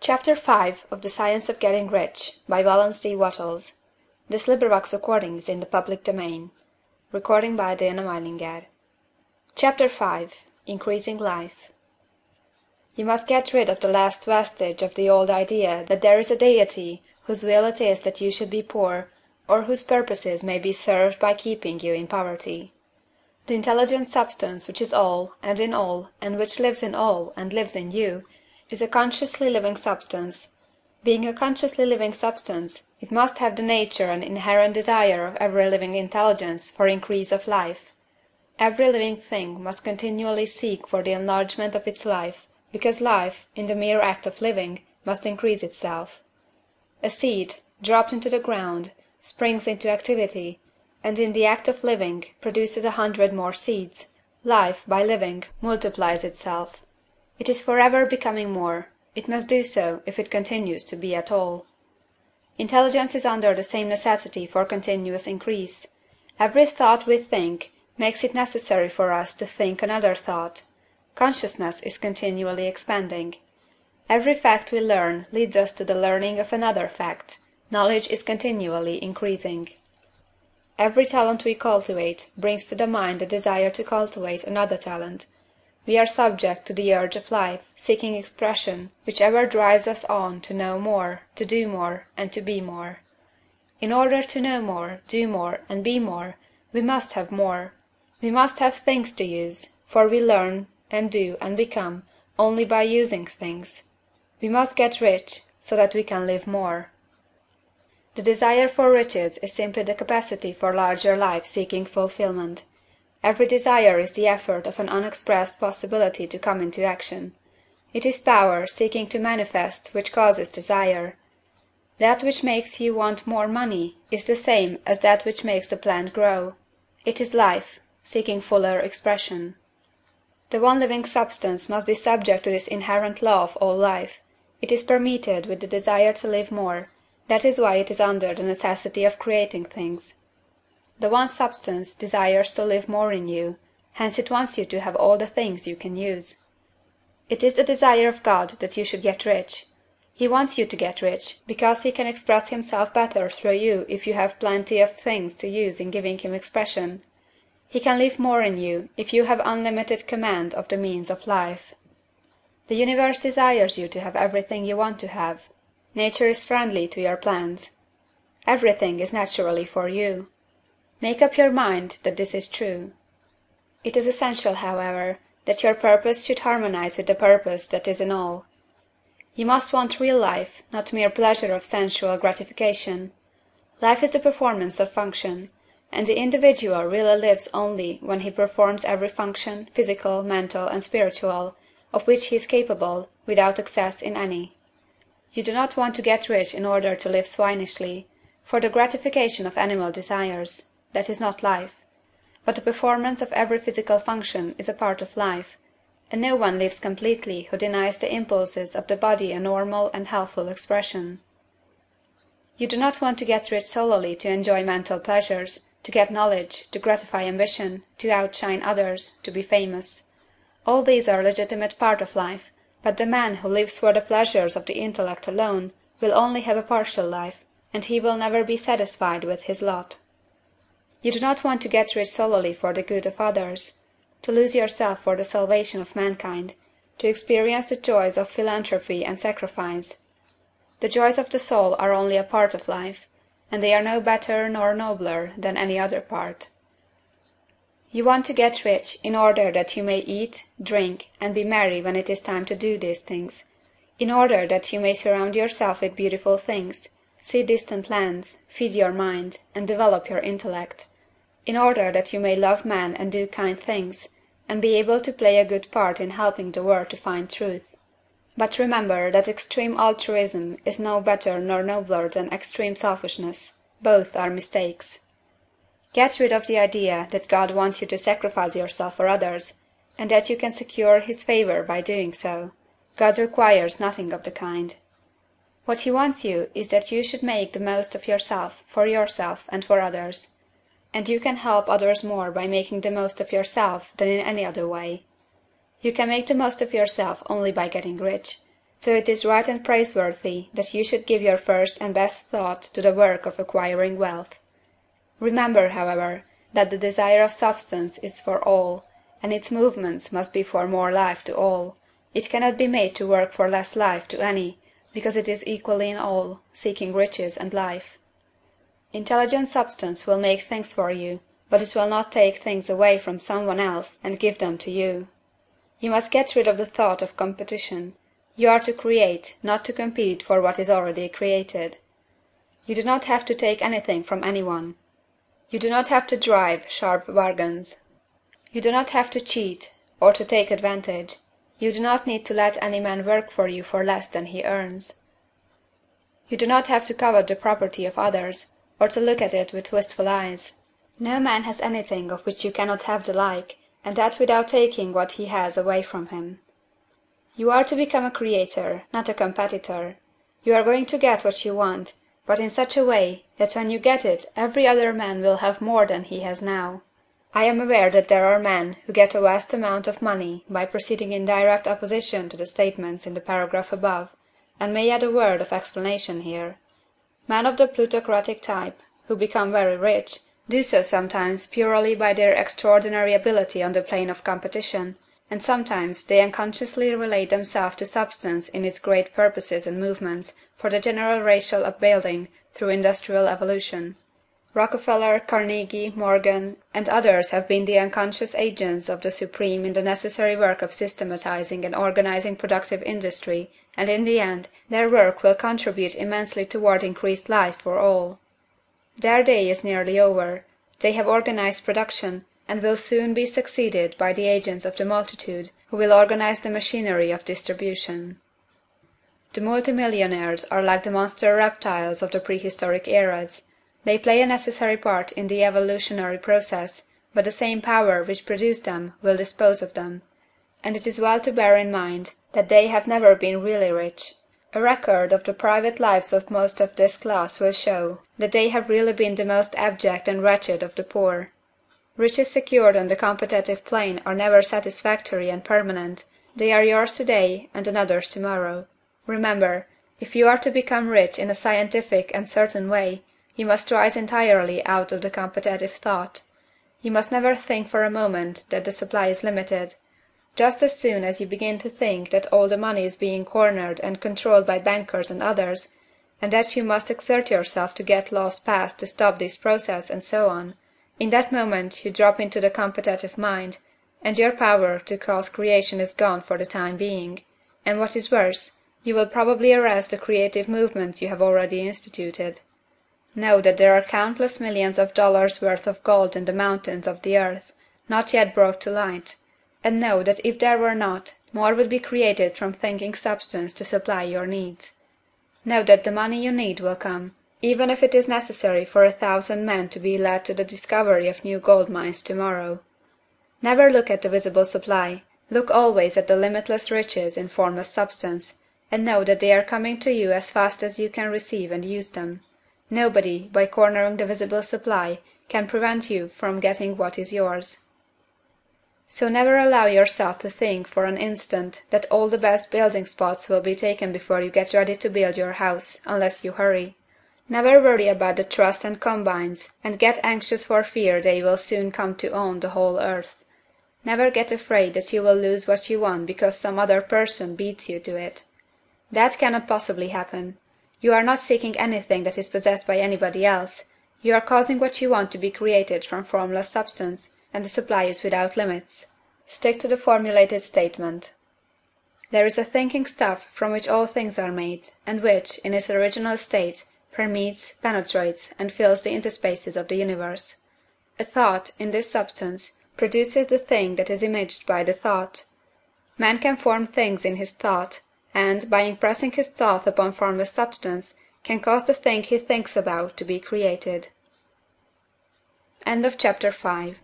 Chapter 5 of the Science of Getting Rich by Valence D. Wattles. Recording is in the public domain. Chapter 5 Increasing Life. You must get rid of the last vestige of the old idea that there is a Deity whose will it is that you should be poor, or whose purposes may be served by keeping you in poverty. The intelligent substance which is all, and in all, and which lives in all, and lives in you, is a consciously living substance. Being a consciously living substance, it must have the nature and inherent desire of every living intelligence for increase of life. Every living thing must continually seek for the enlargement of its life, because life, in the mere act of living, must increase itself. A seed, dropped into the ground, springs into activity, and in the act of living produces 100 more seeds. Life, by living, multiplies itself. It is forever becoming more. It must do so if it continues to be at all. Intelligence is under the same necessity for continuous increase. Every thought we think makes it necessary for us to think another thought. Consciousness is continually expanding. Every fact we learn leads us to the learning of another fact. Knowledge is continually increasing. Every talent we cultivate brings to the mind the desire to cultivate another talent. We are subject to the urge of life, seeking expression, which ever drives us on to know more, to do more, and to be more. In order to know more, do more, and be more, we must have more. We must have things to use, for we learn, and do, and become, only by using things. We must get rich, so that we can live more. The desire for riches is simply the capacity for larger life seeking fulfillment. Every desire is the effort of an unexpressed possibility to come into action. It is power seeking to manifest which causes desire. That which makes you want more money is the same as that which makes the plant grow. It is life, seeking fuller expression. The one living substance must be subject to this inherent law of all life. It is permeated with the desire to live more. That is why it is under the necessity of creating things. The one substance desires to live more in you, hence it wants you to have all the things you can use. It is the desire of God that you should get rich. He wants you to get rich, because he can express himself better through you if you have plenty of things to use in giving him expression. He can live more in you if you have unlimited command of the means of life. The universe desires you to have everything you want to have. Nature is friendly to your plans. Everything is naturally for you. Make up your mind that this is true. It is essential, however, that your purpose should harmonize with the purpose that is in all. You must want real life, not mere pleasure of sensual gratification. Life is the performance of function, and the individual really lives only when he performs every function, physical, mental, and spiritual, of which he is capable, without excess in any. You do not want to get rich in order to live swinishly, for the gratification of animal desires. That is not life. But the performance of every physical function is a part of life, and no one lives completely who denies the impulses of the body a normal and healthful expression. You do not want to get rich solely to enjoy mental pleasures, to get knowledge, to gratify ambition, to outshine others, to be famous. All these are legitimate part of life, but the man who lives for the pleasures of the intellect alone will only have a partial life, and he will never be satisfied with his lot. You do not want to get rich solely for the good of others, to lose yourself for the salvation of mankind, to experience the joys of philanthropy and sacrifice. The joys of the soul are only a part of life, and they are no better nor nobler than any other part. You want to get rich in order that you may eat, drink, and be merry when it is time to do these things, in order that you may surround yourself with beautiful things, see distant lands, feed your mind, and develop your intellect, in order that you may love man and do kind things, and be able to play a good part in helping the world to find truth. But remember that extreme altruism is no better nor nobler than extreme selfishness. Both are mistakes. Get rid of the idea that God wants you to sacrifice yourself for others, and that you can secure his favor by doing so. God requires nothing of the kind. What he wants you is that you should make the most of yourself, for yourself, and for others. And you can help others more by making the most of yourself than in any other way. You can make the most of yourself only by getting rich, So it is right and praiseworthy that you should give your first and best thought to the work of acquiring wealth. Remember, however, that the desire of substance is for all, and its movements must be for more life to all. It cannot be made to work for less life to any, because it is equally in all, seeking riches and life. Intelligent substance will make things for you, but it will not take things away from some one else and give them to you. You must get rid of the thought of competition. You are to create, not to compete for what is already created. You do not have to take anything from anyone. You do not have to drive sharp bargains. You do not have to cheat, or to take advantage. You do not need to let any man work for you for less than he earns. You do not have to covet the property of others, or to look at it with wistful eyes. No man has anything of which you cannot have the like, and that without taking what he has away from him. You are to become a creator, not a competitor. You are going to get what you want, but in such a way that when you get it every other man will have more than he has now. I am aware that there are men who get a vast amount of money by proceeding in direct opposition to the statements in the paragraph above, and may add a word of explanation here. Men of the plutocratic type, who become very rich, do so sometimes purely by their extraordinary ability on the plane of competition, and sometimes they unconsciously relate themselves to substance in its great purposes and movements for the general racial upbuilding through industrial evolution. Rockefeller, Carnegie, Morgan, and others have been the unconscious agents of the supreme in the necessary work of systematizing and organizing productive industry, and in the end their work will contribute immensely toward increased life for all. Their day is nearly over. They have organized production, and will soon be succeeded by the agents of the multitude, who will organize the machinery of distribution. The multimillionaires are like the monster reptiles of the prehistoric eras. They play a necessary part in the evolutionary process, but the same power which produced them will dispose of them. And it is well to bear in mind that they have never been really rich. A record of the private lives of most of this class will show that they have really been the most abject and wretched of the poor. Riches secured on the competitive plane are never satisfactory and permanent. They are yours today and another's tomorrow. Remember, if you are to become rich in a scientific and certain way, you must rise entirely out of the competitive thought. You must never think for a moment that the supply is limited. Just as soon as you begin to think that all the money is being cornered and controlled by bankers and others, and that you must exert yourself to get laws passed to stop this process and so on, in that moment you drop into the competitive mind, and your power to cause creation is gone for the time being, and what is worse, you will probably arrest the creative movements you have already instituted. Know that there are countless millions of dollars worth of gold in the mountains of the earth, not yet brought to light, and know that if there were not, more would be created from thinking substance to supply your needs. Know that the money you need will come, even if it is necessary for 1,000 men to be led to the discovery of new gold mines tomorrow. Never look at the visible supply, look always at the limitless riches in formless substance, and know that they are coming to you as fast as you can receive and use them. Nobody, by cornering the visible supply, can prevent you from getting what is yours. So never allow yourself to think for an instant that all the best building spots will be taken before you get ready to build your house, unless you hurry. Never worry about the trusts and combines, and get anxious for fear they will soon come to own the whole earth. Never get afraid that you will lose what you want because some other person beats you to it. That cannot possibly happen. You are not seeking anything that is possessed by anybody else. You are causing what you want to be created from formless substance, and the supply is without limits. Stick to the formulated statement. There is a thinking stuff from which all things are made, and which, in its original state, permeates, penetrates, and fills the interspaces of the universe. A thought, in this substance, produces the thing that is imaged by the thought. Man can form things in his thought, and, by impressing his thought upon formless substance, can cause the thing he thinks about to be created. End of chapter 5.